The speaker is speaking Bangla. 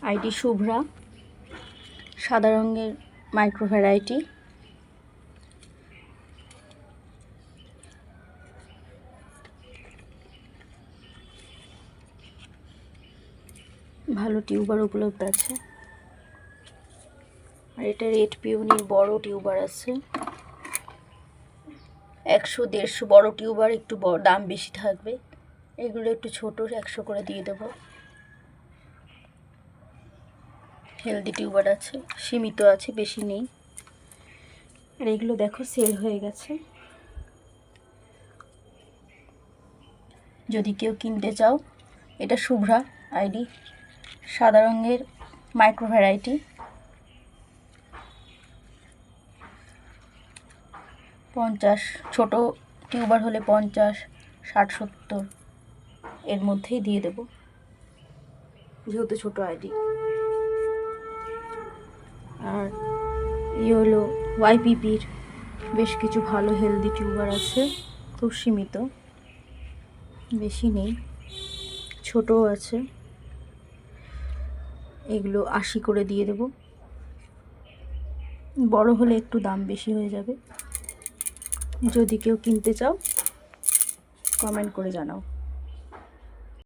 আইডি শুভ্রা, সাদা রঙের মাইক্রো ভ্যারাইটি। ভালো টিউবার উপলব্ধ আছে। আর এটা রেড পিওনির বড় টিউবার আছে, 100-150 বড় টিউবার, একটু দাম বেশি থাকবে। এগুলো একটু ছোট, 100 করে দিয়ে দেবো। হেলদি টিউবার আছে, সীমিত আছে, বেশি নেই। আর এগুলো দেখো সেল হয়ে গেছে। যদি কেউ কিনতে চাও, এটা শুভ্রা আইডি, সাদা রঙের মাইক্রো ভ্যারাইটি। 50, ছোট টিউবার হলে 50, 60, 70 এর মধ্যেই দিয়ে দেব, যেহেতু ছোট আইডি। আর হলো ওয়াইপিপির বেশ কিছু ভালো হেলদি টিউবার আছে, খুব সীমিত, বেশি নেই, ছোটও আছে। এগুলো 80 করে দিয়ে দেব। বড় হলে একটু দাম বেশি হয়ে যাবে। যদি কেউ কিনতে চাও, কমেন্ট করে জানাও।